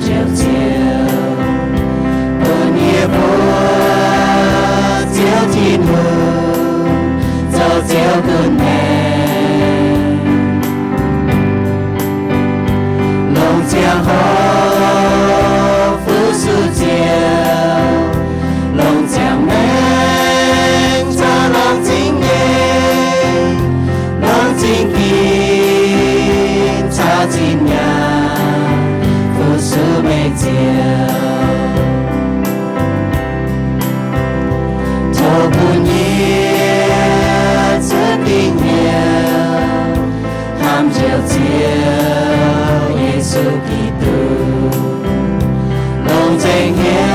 chiều chiều buồn nghĩa buồn chiều thiên hương dẫu chiều cơn đêm lòng chiều hồ phú su chiều lòng chiều men cho lòng chính nghe lòng chính kín cho chính nhà phú su mê chiều thô buồn nhiệt giữa tình yêu ham chiều chiều Giêsu Kitô lòng tranh hiến